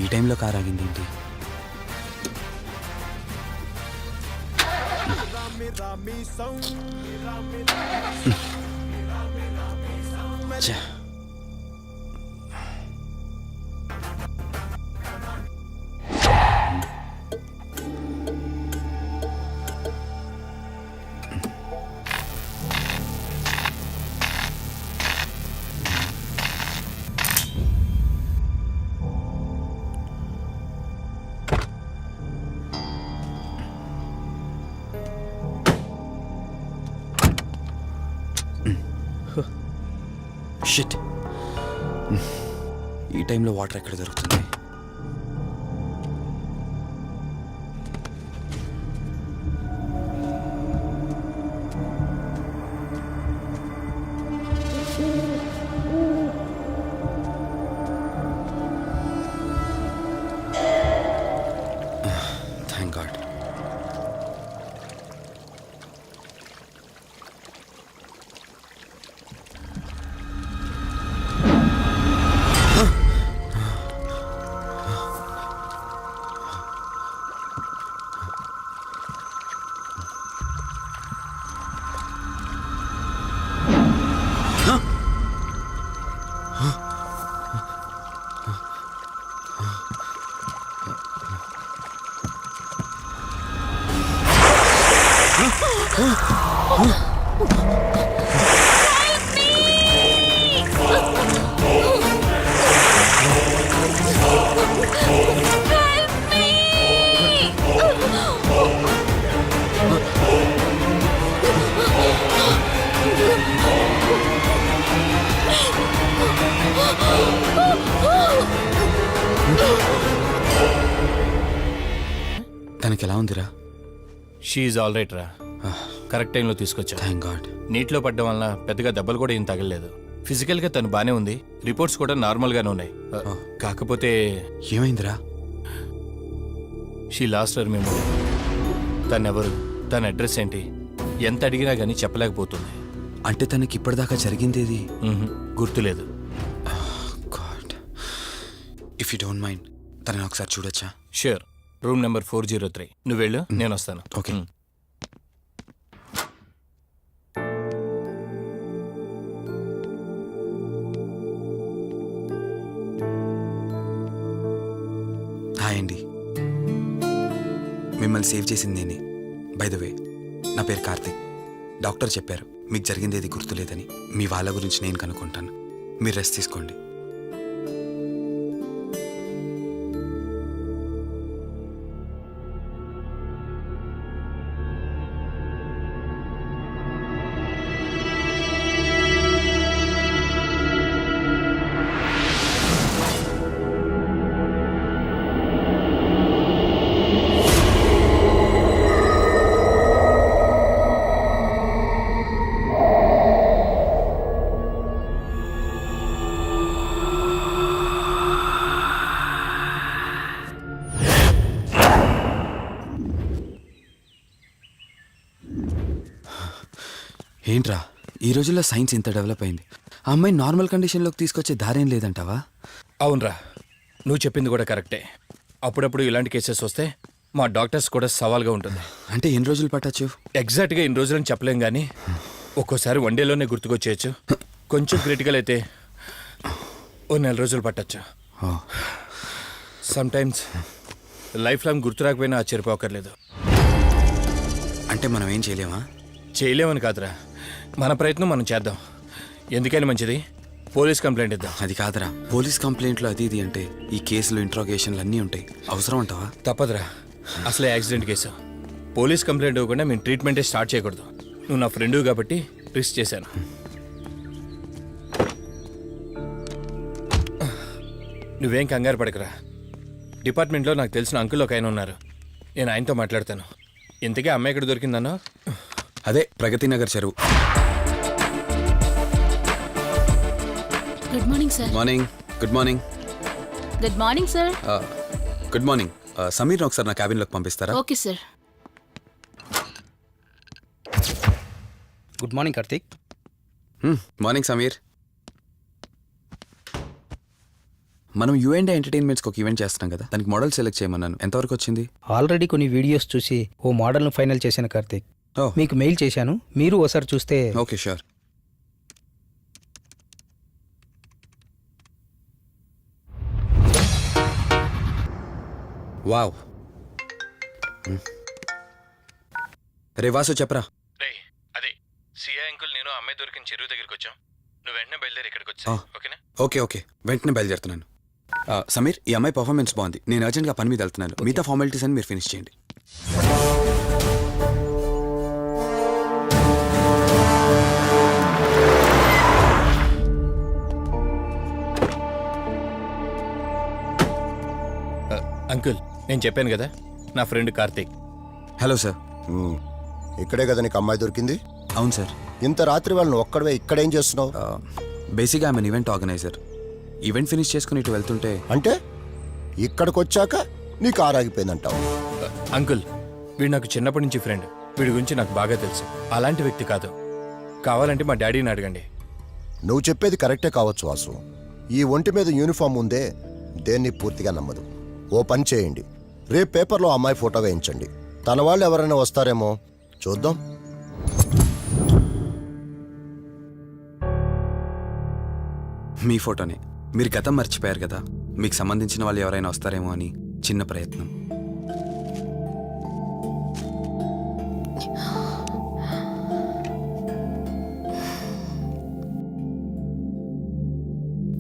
ఈ టైంలో కార్ ఆగింది ఏంటి? ఛే. షిట్. ఈ టైంలో వాటర్ ఎక్కడ దొరుకుతుంది? Thank God. తనకి ఎలా ఉందిరా? షీఈ్ ఆల్ రైట్ రా. కరెక్ట్ టైంలో తీసుకొచ్చా. Thank God. నీటిలో పడ్డం వలన పెద్దగా దెబ్బలు కూడా ఏం తగలలేదు. ఫిజికల్గా తను బానే ఉంది. రిపోర్ట్స్ కూడా నార్మల్గానే ఉన్నాయి. కాకపోతే ఏమైందిరా? She lost her memory. తనెవరు, తన అడ్రస్ ఏంటి, ఎంత అడిగినా కానీ చెప్పలేకపోతుంది. అంటే తనకి ఇప్పటిదాకా జరిగిందేది గుర్తులేదు. God, if you don't mind తనని ఒకసారి చూడొచ్చా? ష్యూర్. Room number 403. నువ్వు వెళ్ళు, నేను వస్తాను. ఓకే. హాయ్ అండి. మిమ్మల్ని సేవ్ చేసింది నేనే. బై ద వే, నా పేరు కార్తిక్. డాక్టర్ చెప్పారు మీకు జరిగింది ఏది గుర్తులేదని. మీ వాళ్ళ గురించి నేను కనుక్కుంటాను. మీరు రెస్ట్ తీసుకోండి. ఏంట్రా, ఈ రోజుల్లో సైన్స్ ఇంత డెవలప్ అయింది. ఆ అమ్మాయి నార్మల్ కండిషన్లోకి తీసుకొచ్చే దారేం లేదంటావా? అవునరా, నువ్వు చెప్పింది కూడా కరెక్టే. అప్పుడప్పుడు ఇలాంటి కేసెస్ వస్తే మా డాక్టర్స్ కూడా సవాల్గా ఉంటుంది. అంటే ఎన్ని రోజులు పట్టచ్చు? ఎగ్జాక్ట్గా ఇన్ని రోజులని చెప్పలేం కానీ ఒక్కోసారి వన్ డేలోనే గుర్తుకొచ్చేయచ్చు. కొంచెం క్రిటికల్ అయితే ఓ 4 రోజులు పట్టచ్చు. సమ్ టైమ్స్ లైఫ్ లాంగ్ గుర్తు రాకపోయినా ఆశ్చర్యపోకర్లేదు. అంటే మనం ఏం చేయలేమా? చేయలేమని కాదురా, మన ప్రయత్నం మనం చేద్దాం. ఎందుకని మంచిది, పోలీస్ కంప్లైంట్ ఇద్దాం. అది కాదురా, పోలీస్ కంప్లైంట్లు అది ఇది అంటే ఈ కేసులు ఇంట్రాగేషన్లు అన్నీ ఉంటాయి. అవసరం అంటావా? తప్పదురా, అసలే యాక్సిడెంట్ కేసు. పోలీస్ కంప్లైంట్ ఇవ్వకుండా మేము ట్రీట్మెంటే స్టార్ట్ చేయకూడదు. నువ్వు నా ఫ్రెండు కాబట్టి రిస్క్ చేశాను. నువ్వేం కంగారు పడకరా. డిపార్ట్మెంట్లో నాకు తెలిసిన అంకుల్ ఒక ఆయన ఉన్నారు. నేను ఆయనతో మాట్లాడతాను. ఇంతకీ అమ్మాయి ఎక్కడ దొరికిందన్నా? అదే ప్రగతి నగర్ చెరువు. Good morning sir. Morning. Good morning. Good morning sir. Good morning. సమీర్ని ఒకసారి నా క్యాబిన్లోకి పంపిస్తారా? Okay sir. Good morning Karthik. Morning Sameer. మనం యూఎండే ఎంటర్టైన్మెంట్స్కి ఒక ఈవెంట్ చేస్తున్నాం కదా, దానికి మోడల్ సెలెక్ట్ చేయమన్నాను. ఎంతవరకు వచ్చింది? ఆల్రెడీ కొన్ని వీడియోస్ చూసి ఓ మోడల్ను ఫైనల్ చేశాను కార్తీక్. ఓ మీకు మెయిల్ చేశాను, మీరు ఓసారి చూస్తే. Okay, sure. వావ్. రే వాసు, చెప్పరా. రే అదే సిఐ అంకుల్ నేను ఆ అమ్మాయి దొరికిన చెరువు దగ్గరికి వచ్చాం. నువ్వు వెంటనే బయలుదేరి ఇక్కడికి వచ్చా, ఓకేనా? ఓకే ఓకే, వెంటనే బయలుదేరుతున్నాను. సమీర్, ఈ అమ్మాయి పర్ఫార్మెన్స్ బాగుంది. నేను అర్జెంట్గా పని మీద వెళ్తున్నాను. మిగతా ఫార్మాలిటీస్ అని మీరు ఫినిష్ చేయండి. అంకుల్, నేను చెప్పాను కదా నా ఫ్రెండ్ కార్తీక్. Hello sir. ఇక్కడే కదా నీకు అమ్మాయి దొరికింది? అవును సార్. ఇంత రాత్రి వాళ్ళని ఒక్కడవే ఇక్కడేం చేస్తున్నావు? బేసిక్గా I'm event organiser. Event finish చేసుకుని ఇటు వెళ్తుంటే అంటే ఇక్కడికి వచ్చాక నీ కారు ఆగిపోయిందంటావు? అంకుల్, వీడు నాకు చిన్నప్పటి నుంచి ఫ్రెండ్. వీడి గురించి నాకు బాగా తెలుసు. అలాంటి వ్యక్తి కాదు. కావాలంటే మా డాడీని అడగండి. నువ్వు చెప్పేది కరెక్టే కావచ్చు వాసు. ఈ ఒంటి మీద యూనిఫామ్ ఉందే దేన్ని పూర్తిగా నమ్మదు. ఓ పని చేయండి, రేపు పేపర్లో అమ్మాయి ఫోటో వేయించండి. తన వాళ్ళు ఎవరైనా వస్తారేమో చూద్దాం. మీ ఫోటోనే. మీరు గతం మర్చిపోయారు కదా, మీకు సంబంధించిన వాళ్ళు ఎవరైనా వస్తారేమో అని చిన్న ప్రయత్నం.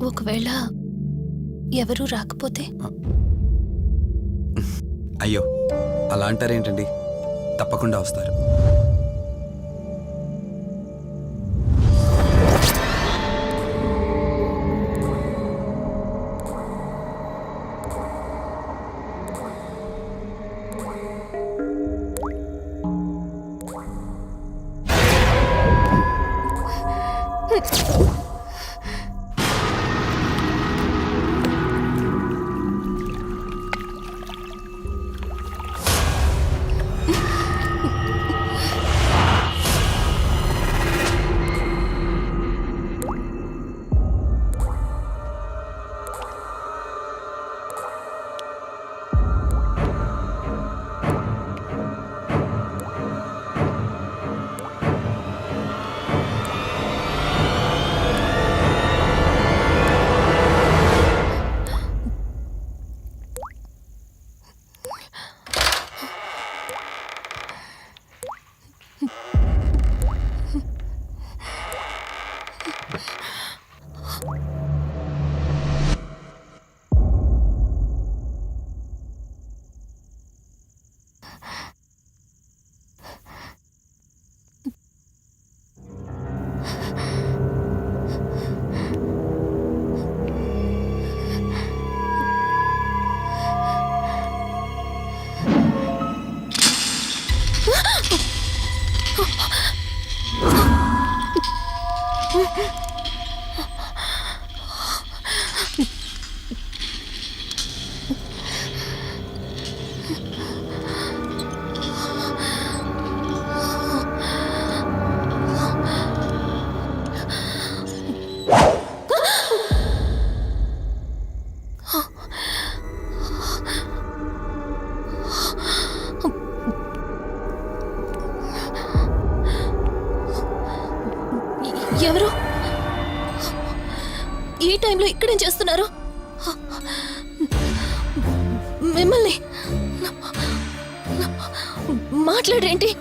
ఒకవేళ ఎవరూ రాకపోతే? అయ్యో, అలా అంటారేంటండి? తప్పకుండా వస్తారు. ఎవరు ఈ టైంలో ఇక్కడేం చేస్తున్నారు? మిమ్మల్ని మాట్లాడేంటి?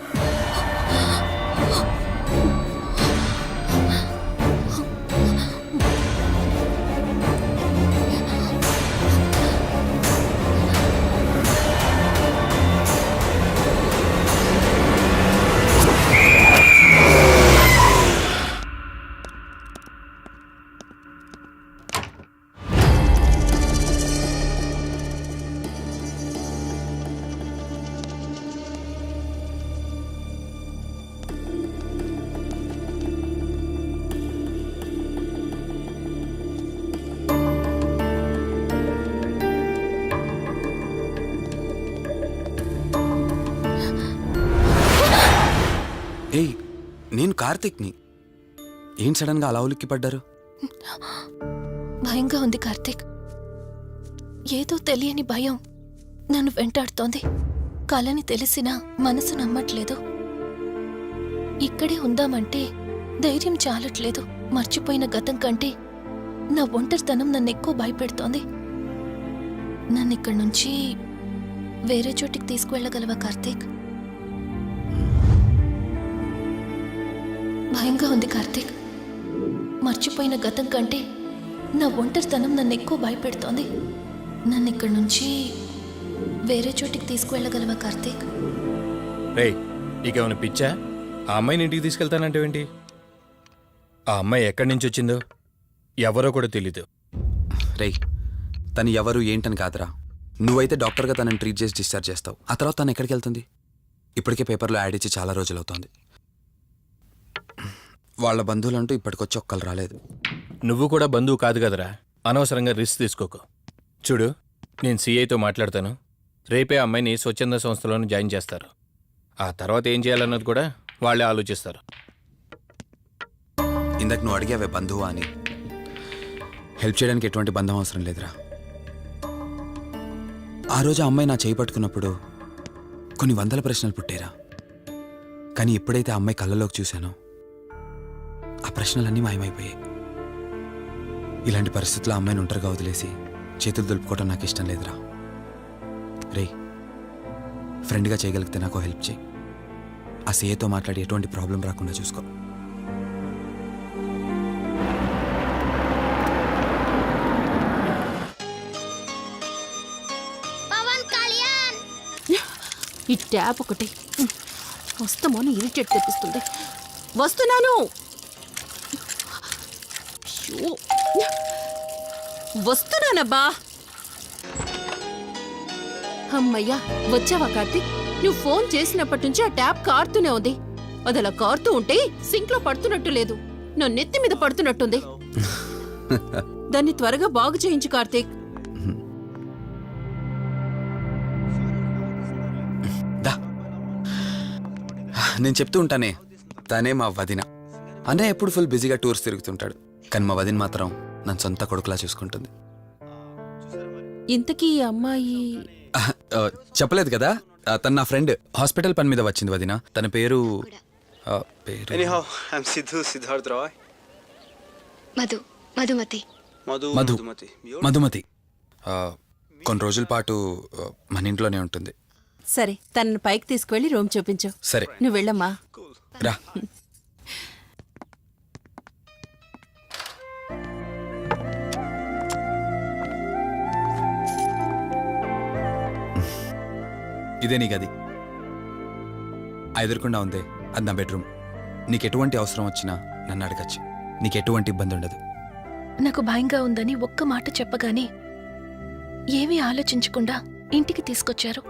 ఏయ్, నేను కార్తిక్ని. ఏం సడన్గా అలా ఉలిక్కి పడ్డారు? భయంగా ఉంది కార్తీక్. ఏదో తెలియని భయం నన్ను వెంటాడుతోంది. కలని తెలిసినా మనసు నమ్మట్లేదు. ఇక్కడే ఉందామంటే ధైర్యం చాలట్లేదు. మర్చిపోయిన గతం కంటే నా ఒంటరితనం నన్ను ఎక్కువ భయపెడుతోంది. నన్ను ఇక్కడి నుంచి వేరే చోటికి తీసుకువెళ్ళగలవా కార్తీక్? భయంగా ఉంది కార్తీక్. మర్చిపోయిన గతం కంటే నా ఒంటరితనం నన్ను ఎక్కువ భయపెడుతోంది. నన్ను ఇక్కడి నుంచి వేరే చోటికి తీసుకువెళ్ళగలవా కార్తీక్? రేయ్, నీకేమైనా పిచ్చా? ఆ అమ్మాయిని ఇంటికి తీసుకెళ్తానంటేవేంటి? ఆ అమ్మాయి ఎక్కడి నుంచి వచ్చిందో ఎవరో కూడా తెలీదు. రేయ్, తను ఎవరు ఏంటని కాదురా. నువ్వైతే డాక్టర్గా తనని ట్రీట్ చేసి డిశ్చార్జ్ చేస్తావు. ఆ తర్వాత తను ఎక్కడికి వెళ్తుంది? ఇప్పటికే పేపర్లో యాడ్ ఇచ్చి చాలా రోజులు అవుతోంది. వాళ్ళ బంధువులంటూ ఇప్పటికొచ్చి ఒక్కరు రాలేదు. నువ్వు కూడా బంధువు కాదు కదరా, అనవసరంగా రిస్క్ తీసుకోకు. చూడు, నేను సిఐతో మాట్లాడతాను. రేపే అమ్మాయిని స్వచ్ఛంద సంస్థలోనే జాయిన్ చేస్తారు. ఆ తర్వాత ఏం చేయాలన్నది కూడా వాళ్ళే ఆలోచిస్తారు. ఇందాక నువ్వు అడిగావే బంధువా అని. హెల్ప్ చేయడానికి ఎటువంటి బంధం అవసరం లేదురా. ఆ రోజు ఆ అమ్మాయి నా చేయి పట్టుకున్నప్పుడు కొన్ని వందల ప్రశ్నలు పుట్టేరా. కానీ ఎప్పుడైతే ఆ అమ్మాయి కళ్ళలోకి చూశానో ఆ ప్రశ్నలన్నీ మాయమైపోయాయి. ఇలాంటి పరిస్థితుల్లో ఆ అమ్మాయిని ఒంటరిగా వదిలేసి చేతులు దులుపుకోవడం నాకు ఇష్టం లేదురా. రేయ్, ఫ్రెండ్గా చేయగలిగితే నాకు హెల్ప్ చేయి. ఆ సీఏతో మాట్లాడి ఎటువంటి ప్రాబ్లం రాకుండా చూసుకో. ఈ ట్యాప్ ఒకటి వస్తామని ఇరిటేట్ తెప్పిస్తుంది. వస్తున్నాను. అయ్యో. వస్తున్నానబ్బా. అమ్మయ్యా, వచ్చావా కార్తీక్? నువ్వు ఫోన్ చేసినప్పటి నుంచి ఆ ట్యాప్ కారుతూనే ఉంది. అది అలా కారుతూ ఉంటే సింక్ లో పడుతున్నట్టు లేదు, నా నెత్తి మీద పడుతున్నట్టుంది. దాన్ని త్వరగా బాగు చేయించు కార్తీక్. నేను చెప్తూ ఉంటానే, తనే మా వదిన. అన్నయ్య ఎప్పుడు ఫుల్ బిజీగా టూర్స్ తిరుగుతుంటాడు, కానీ మా వదిన మాత్రం నన్ను సొంత కొడుకులా చూసుకుంటుంది. ఇంతకీ ఈ అమ్మాయి చెప్పలేదు కదా, తను నా ఫ్రెండ్. హాస్పిటల్ పని మీద వచ్చింది వదిన. తన పేరు Anyhow, I'm Siddharth Roy. Madhumati. Madhumati. కొన్ని రోజుల పాటు మన ఇంట్లోనే ఉంటుంది. సరే, తనని పైకి తీసుకువెళ్ళి రూమ్ చూపించు. సరే, నువ్వు వెళ్ళమ్మా. రా. ఇదే నీ గది. ఎదురుకుండా ఉందే, అది నా బెడ్రూమ్. నీకు ఎటువంటి అవసరం వచ్చినా నన్ను అడగచ్చు. నీకు ఎటువంటి ఇబ్బంది ఉండదు. నాకు భయంగా ఉందని ఒక్క మాట చెప్పగానే ఏమీ ఆలోచించకుండా ఇంటికి తీసుకొచ్చారు.